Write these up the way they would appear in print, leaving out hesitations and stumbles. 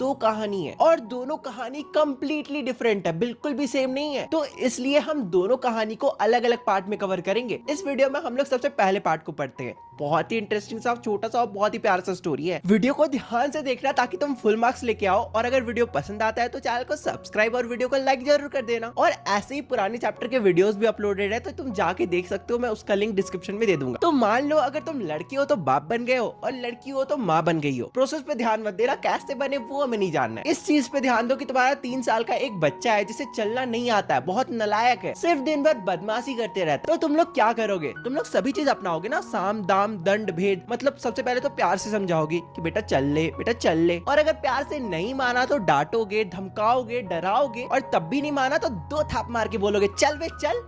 दो कहानी है और दोनों कहानी कंप्लीटली डिफरेंट है, बिल्कुल भी सेम नहीं है। तो इसलिए हम दोनों कहानी को अलग अलग पार्ट में कवर करेंगे। इस वीडियो में हम लोग सबसे पहले पार्ट को पढ़ते हैं। बहुत ही इंटरेस्टिंग सा, छोटा सा और बहुत ही प्यारा सा स्टोरी है। वीडियो को ध्यान से देखना ताकि तुम फुल मार्क्स लेके आओ। और अगर वीडियो पसंद आता है तो चैनल को सब्सक्राइब और वीडियो को लाइक जरूर कर देना। और ऐसे ही पुराने चैप्टर के वीडियोस भी अपलोडेड है, तो तुम जाके देख सकते हो। मैं उसका लिंक डिस्क्रिप्शन में दे दूंगा। तो मान लो अगर तुम लड़की हो तो बाप बन गए हो और लड़की हो तो माँ बन गई हो। प्रोसेस पे ध्यान मत देना, कैसे बने वो हमें नहीं जानना है। इस चीज पे ध्यान दो कि तुम्हारा 3 साल का एक बच्चा है जिसे चलना नहीं आता है, बहुत नालायक है, सिर्फ दिन भर बदमाशी करते रहता है। तो तुम लोग क्या करोगे? तुम लोग सभी चीज अपनाओगे ना, साम दाम दंड भेद। मतलब सबसे पहले तो प्यार से समझाओगे कि बेटा चल ले, बेटा चल ले। और अगर प्यार से नहीं माना तो डांटोगे, धमकाओगे, डराओगे। और तब भी नहीं माना तो 2 थाप मार के बोलोगे चल बे चल।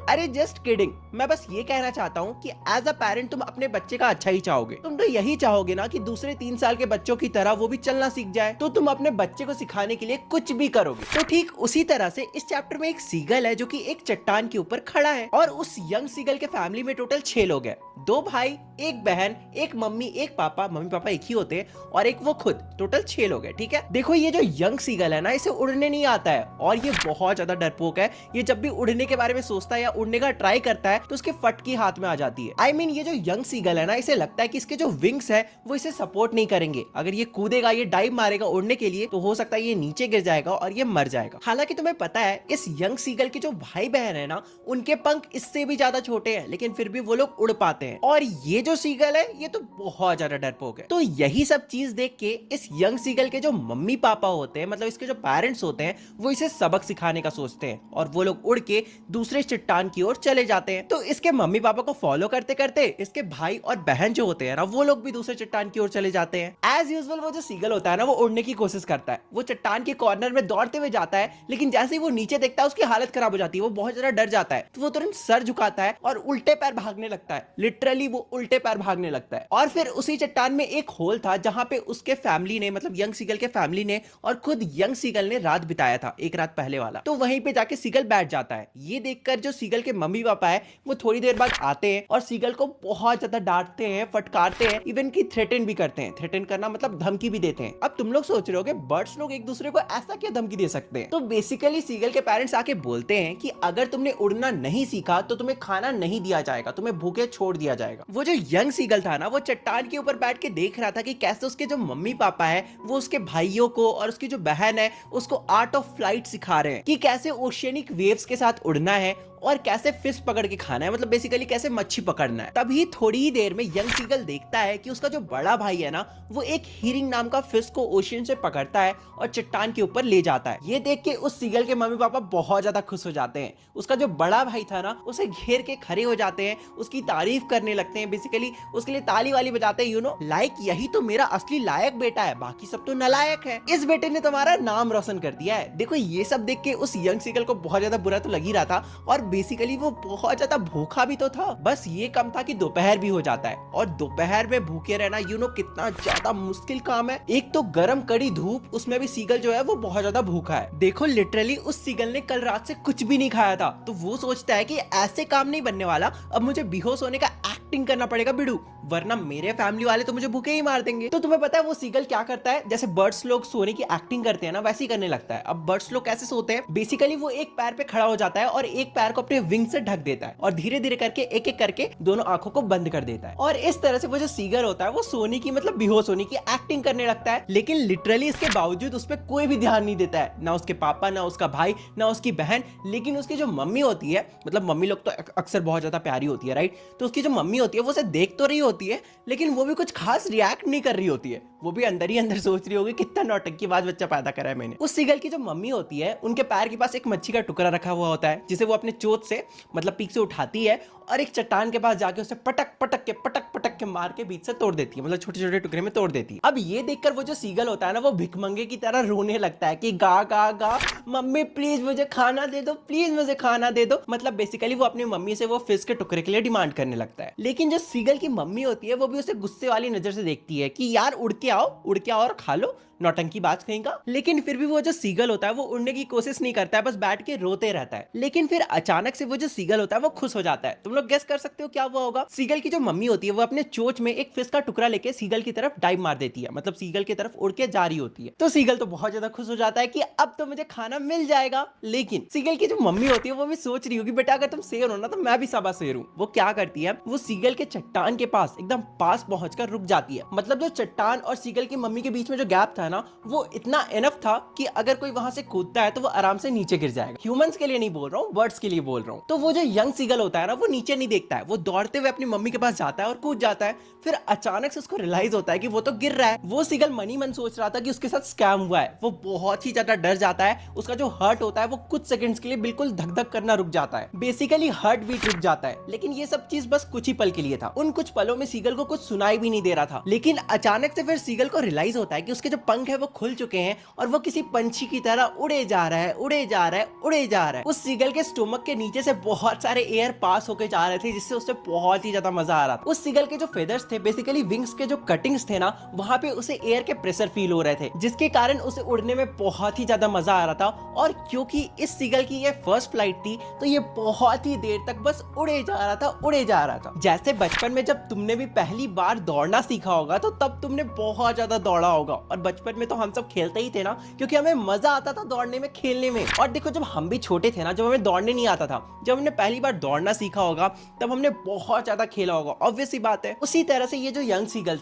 अरे जस्ट किडिंग। मैं बस ये कहना चाहता हूँ कि एज अ पेरेंट तुम अपने बच्चे का अच्छा ही चाहोगे। तुम तो यही चाहोगे ना कि दूसरे 3 साल के बच्चों की तरह वो भी चलना सीख जाए। तो तुम अपने बच्चे को सिखाने के लिए कुछ भी करोगे। तो ठीक उसी तरह से इस चैप्टर में एक सीगल है जो कि एक चट्टान के ऊपर खड़ा है। और उस यंग सीगल के फैमिली में टोटल 6 लोग हैं। 2 भाई, 1 बहन, 1 मम्मी, 1 पापा। मम्मी पापा एक ही होते हैं और एक वो खुद। टोटल 6 लोग हैं, ठीक है। देखो ये जो यंग सीगल है ना, इसे उड़ने नहीं आता है और ये बहुत ज्यादा डरपोक है। ये जब भी उड़ने के बारे में सोचता है या उड़ने का ट्राई करता है तो उसके फटकी हाथ में आ जाती है। I mean, ये जो यंग सीगल है ना, इसे लगता है कि इसके जो विंग्स है वो इसे सपोर्ट नहीं करेंगे। अगर ये कूदेगा, ये डाइव मारेगा उड़ने के लिए, तो हो सकता है ये नीचे गिर जाएगा और ये मर जाएगा। हालांकि तुम्हें पता है इस यंग सीगल के जो भाई बहन है ना, उनके पंख इससे भी ज्यादा छोटे हैं, लेकिन फिर भी वो लोग उड़ पाते हैं। और ये जो सीगल है ये तो बहुत ज्यादा डरपोक है। तो यही सब चीज देख के इस यंग सीगल के जो मम्मी पापा होते हैं, मतलब इसके जो पेरेंट्स होते हैं, वो इसे सबक सिखाने का सोचते हैं और वो लोग उड़ के दूसरे चट्टान की ओर चले जाते हैं। तो इसके मम्मी पापा को फॉलो करते करते इसके भाई और बहन जो होते हैं ना, वो लोग भी दूसरे चट्टान की ओर चले जाते हैं। एज यूजुअल वो जो सीगल होता है ना, वो उड़ने की कोशिश करता है। वो चट्टान के कॉर्नर में दौड़ते हुए जाता है, लेकिन जैसे ही वो नीचे देखता है उसकी हालत खराब हो जाती है। वो बहुत ज्यादा डर जाता है। तो वो तुरंत सर झुकाता है और उल्टे पैर भागने लगता है। लिटरली वो उल्टे पैर भागने लगता है। और फिर उसी चट्टान में एक होल था जहां पे उसके फैमिली ने, मतलब यंग सीगल के फैमिली ने और खुद यंग सीगल ने रात बिताया था, एक रात पहले वाला। तो वहीं पे जाके सीगल बैठ जाता है। ये देखकर जो सीगल के मम्मी पापा है वो थोड़ी देर बाद आते हैं और सीगल को बहुत ज्यादा डांटते हैं, फटकारते हैं, इवन की थ्रेटन भी करते हैं। थ्रेटन करना मतलब धमकी भी देते हैं। अब तुम लोग सोच रहे होगे बर्ड्स लोग एक दूसरे को ऐसा क्या धमकी दे सकते हैं? तो बेसिकली सीगल के पेरेंट्स आके बोलते हैं कि अगर तुमने उड़ना नहीं सीखा तो तुम्हें खाना नहीं दिया जाएगा, तुम्हें भूखे छोड़ दिया जाएगा। वो जो यंग सीगल था ना, वो चट्टान के ऊपर बैठ के देख रहा था कि कैसे उसके जो मम्मी पापा है वो उसके भाइयों को और उसकी जो बहन है उसको आर्ट ऑफ फ्लाइट सिखा रहे हैं कि कैसे ओशियनिक वेव्स के साथ उड़ना है और कैसे फिश पकड़ के खाना है, मतलब बेसिकली कैसे मच्छी पकड़ना है। तभी थोड़ी ही देर में यंग सीगल देखता है कि उसका जो बड़ा भाई है ना, वो एक हीरिंग नाम का फिश को ओशियन से पकड़ता है और चट्टान के ऊपर ले जाता है। ये देख के उस सीगल के मम्मी पापा बहुत ज्यादा खुश हो जाते हैं। उसका जो बड़ा भाई था ना, उसे घेर के खड़े हो जाते हैं, उसकी तारीफ करने लगते हैं, बेसिकली उसके लिए ताली वाली बजाते हैं, यू नो लाइक यही तो मेरा असली लायक बेटा है, बाकी सब तो नालायक है। इस बेटे ने तुम्हारा नाम रोशन कर दिया है। देखो ये सब देख के उस यंग सीगल को बहुत ज्यादा बुरा तो लग ही रहा था और बेसिकली वो बहुत ज्यादा भूखा भी तो था। बस ये कम था कि दोपहर भी हो जाता है और दोपहर में भूखे रहना यू नो कितना ज्यादा मुश्किल काम है। एक तो गरम कड़ी धूप, उसमें भी सीगल जो है वो बहुत ज्यादा भूखा है। देखो लिटरली उस सीगल ने कल रात से कुछ भी नहीं खाया था। तो वो सोचता है कि ऐसे काम नहीं बनने वाला, अब मुझे बेहोश होने का एक्टिंग करना पड़ेगा बिडू, वरना मेरे फैमिली वाले तो मुझे भूखे ही मार देंगे। तो तुम्हें पता है वो सीगल क्या करता है? जैसे बर्ड्स लोग सोने की एक्टिंग करते हैं ना, वैसे ही करने लगता है। अब बर्ड्स लोग कैसे सोते हैं? बेसिकली वो एक पैर पे खड़ा हो जाता है और एक पैर को अपने विंग से ढक देता है और धीरे धीरे करके एक एक करके दोनों आंखों को बंद कर देता है। और इस तरह से वो जो सीगल होता है वो सोने की, मतलब बेहोश होने की एक्टिंग करने लगता है। लेकिन लिटरली इसके बावजूद उस पर कोई भी ध्यान नहीं देता है, ना उसके पापा, ना उसका भाई, ना उसकी बहन। लेकिन उसकी जो मम्मी होती है, मतलब मम्मी लोग तो अक्सर बहुत ज्यादा प्यारी होती है, राइट? तो उसकी जो मम्मी होती है वो उसे देख तो रही होती है, लेकिन वो भी कुछ खास रिएक्ट नहीं कर रही होती है। वो भी अंदर ही अंदर सोच रही होगी कितना नौटंकीबाज बच्चा पैदा करा है मैंने। उस सीगल की जो मम्मी होती है, उनके पैर के पास एक मच्छी का टुकड़ा रखा हुआ होता है, जिसे वो अपने चोंच से, मतलब पीक से उठाती है और एक चट्टान के पास जाके उसे पटक पटक के मार के बीच से तोड़ देती है, मतलब छोटे छोटे टुकड़े में तोड़ देती है। अब ये देखकर वो जो सीगल होता है ना, वो भिखमंगे की तरह रोने लगता है कि गा गा गा, मम्मी प्लीज मुझे खाना दे दो, प्लीज मुझे खाना दे दो। मतलब बेसिकली वो अपनी मम्मी से वो फिश के टुकड़े के लिए डिमांड करने लगता है। लेकिन जो सीगल की मम्मी होती है वो भी उसे गुस्से वाली नजर से देखती है कि यार उड़ के उड़ के आओ और खा लो, नौटंकी बात कहेगा। लेकिन फिर भी वो जो सीगल होता है वो उड़ने की कोशिश नहीं करता है, बस बैठ के रोते रहता है। लेकिन फिर अचानक से वो जो सीगल होता है वो खुश हो जाता है। तुम लोग गेस कर सकते हो क्या हुआ होगा? सीगल की जो मम्मी होती है वो अपने चोंच में एक फिश का टुकड़ा लेके सीगल की तरफ डाइव मार देती है, मतलब सीगल की तरफ उड़ के जा रही होती है। तो सीगल तो बहुत ज्यादा खुश हो जाता है कि अब तो मुझे खाना मिल जाएगा। लेकिन सीगल की जो मम्मी होती है वो भी सोच रही होगी, बेटा अगर तुम शेर हो ना तो मैं भी सवा शेर हूँ। वो क्या करती है, वो सीगल के चट्टान के पास एकदम पास पहुंचकर रुक जाती है। मतलब जो चट्टान और सीगल की मम्मी के बीच में जो गैप था ना, वो इतना एनफ था कि अगर कोई वहां से कूदता है तो वो आराम से नीचे गिर जाएगा। ह्यूमंस के लिए नहीं बोल रहा हूँ, बर्ड्स के लिए बोल रहा हूँ। तो वो जो यंग सीगल होता है ना, वो नीचे नहीं देखता है, वो दौड़ते हुए अपनी मम्मी के पास जाता है और कूद जाता है। फिर अचानक से उसको रियलाइज होता है कि वो तो गिर रहा है। वो सीगल मनी मन सोच रहा था कि उसके साथ स्कैम हुआ है। वो बहुत ही ज्यादा डर जाता है। उसका जो हार्ट होता है वो कुछ सेकंड्स के लिए बिल्कुल धक धक करना रुक जाता है, बेसिकली हार्ट बीट रुक जाता है। लेकिन ये सब चीज बस कुछ ही पल के लिए था। उन कुछ पलों में सीगल को कुछ सुनाई भी नहीं दे रहा था। लेकिन अचानक से फिर सीगल को रियलाइज होता है कि उसके जो पंख है वो खुल चुके हैं और वो किसी पंछी की तरह उड़े जा रहा है, उड़े जा रहा है, उड़े जा रहा है। उस सीगल के स्टोमक के नीचे से बहुत सारे एयर पास होके जा रहे थे, जिससे उसे बहुत ही ज्यादा मजा आ रहा था। उस सीगल के जो फेदर्स थे, बेसिकली विंग्स के जो कटिंग्स थे ना, वहां पे उसे एयर के प्रेशर फील हो रहे थे, जिसके कारण उसे उड़ने में बहुत ही ज्यादा मजा आ रहा था। और क्योंकि इस सीगल की ये फर्स्ट फ्लाइट थी तो ये बहुत ही देर तक बस उड़े जा रहा था, उड़े जा रहा था। जैसे बचपन में जब तुमने भी पहली बार दौड़ना सीखा होगा तो तब तुमने बहुत ज्यादा दौड़ा होगा। और बचपन में तो हम सब खेलते ही थे ना, क्योंकि हमें मजा आता था दौड़ने में, खेलने में। और देखो जब हम भी छोटे थे ना, जब हमें दौड़ने नहीं आता था, जब हमने पहली बार दौड़ना सीखा होगा तब हमने बहुत ज्यादा खेला होगा, ऑब्वियस सी बात है। उसी तरह से ये जो यंग सीगल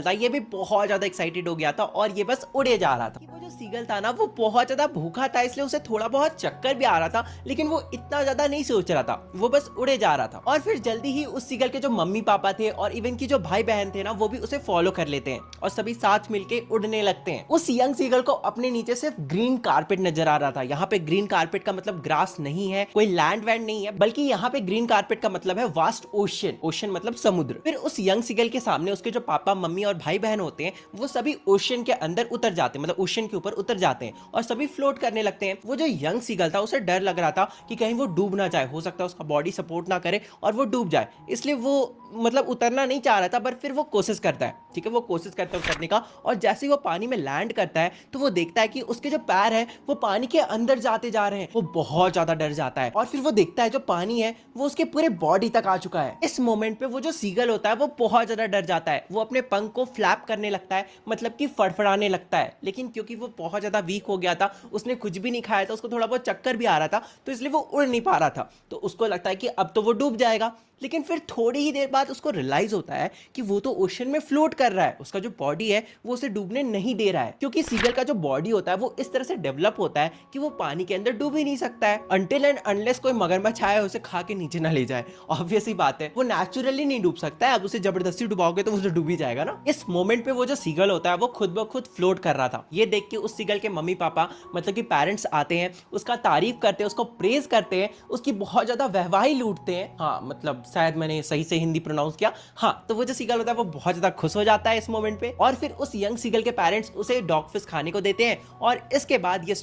था, ये भी बहुत ज्यादा एक्साइटेड हो गया था और ये बस उड़े जा रहा था। वो जो सीगल था ना, वो बहुत ज्यादा भूखा था, इसलिए उसे थोड़ा बहुत चक्कर भी आ रहा था, लेकिन वो इतना ज्यादा नहीं सोच रहा था, वो बस उड़े जा रहा था। और फिर जल्दी ही उस सीगल के जो मम्मी पापा थे और इवन की जो भाई बहन थे ना, वो भी उसे फॉलो कर लेते हैं और सभी साथ मिलके उड़ने लगते हैं। उस यंग सीगल को अपने नीचे सिर्फ ग्रीन कारपेट नजर आ रहा था। यहाँ पे ग्रीन कारपेट का मतलब ग्रास नहीं है, कोई लैंड वैंड नहीं है, बल्कि यहाँ पे ग्रीन कारपेट का मतलब है वास्ट ओशन। ओशन मतलब समुद्र। फिर उस यंग सीगल के सामने उसके जो पापा मम्मी और भाई बहन होते हैं, वो सभी ओशन के अंदर उतर जाते हैं, मतलब ओशन के ऊपर उतर जाते हैं और सभी फ्लोट करने लगते हैं। वो जो यंग सीगल था उसे डर लग रहा था कि कहीं वो डूब ना जाए, हो सकता है उसका बॉडी सपोर्ट ना करे और वो डूब जाए, इसलिए वो मतलब उतरना नहीं चाह रहा था। पर फिर वो कोशिश करता है, ठीक है, वो कोशिश करता है उतरने का। और जैसे ही वो पानी में लैंड करता है तो वो देखता है कि उसके जो पैर है वो पानी के अंदर जाते जा रहे हैं। वो बहुत ज्यादा डर जाता है और फिर वो देखता है जो पानी है वो उसके पूरे बॉडी तक आ चुका है। इस मोमेंट पे वो जो सीगल होता है वो बहुत ज्यादा डर जाता है। वो अपने पंख को फ्लैप करने लगता है, मतलब कि फड़फड़ाने लगता है। लेकिन क्योंकि वो बहुत ज्यादा वीक हो गया था, उसने कुछ भी नहीं खाया था, उसको थोड़ा बहुत चक्कर भी आ रहा था, तो इसलिए वो उड़ नहीं पा रहा था। तो उसको लगता है कि अब तो वो डूब जाएगा। लेकिन फिर थोड़ी ही देर बाद उसको रियलाइज होता है कि वो तो ओशन में फ्लोट कर रहा है, उसका जो बॉडी है वो उसे डूबने नहीं दे रहा है, क्योंकि सीगल का जो बॉडी होता है वो इस तरह से डेवलप होता है कि वो पानी के अंदर डूब ही नहीं सकता है, अनटिल एंड अनलेस कोई मगरमच्छ आए उसे खा के नीचे ना ले जाए। ऑब्वियस ही बात है, वो नेचुरली नहीं डूब सकता है। अब उसे जबरदस्ती डुबाओगे तो वो डूब ही जाएगा ना। इस मोमेंट पे वो जो सीगल होता है वो खुद ब खुद फ्लोट कर रहा था। ये देख के उस सीगल के मम्मी पापा, मतलब कि पेरेंट्स आते हैं, उसका तारीफ करते हैं, उसको प्रेज करते हैं, उसकी बहुत ज्यादा वाहवाही लूटते हैं। हाँ, मतलब शायद मैंने सही से हिंदी प्रोनाउंस किया। हाँ, तो वो जो सीगल होता है वो बहुत ज्यादा खुश हो जाता है इस मोमेंट पे। और फिर उस यंग सीगल के पेरेंट्स उसे डॉग फिश खाने को देते हैं और इसके बाद ये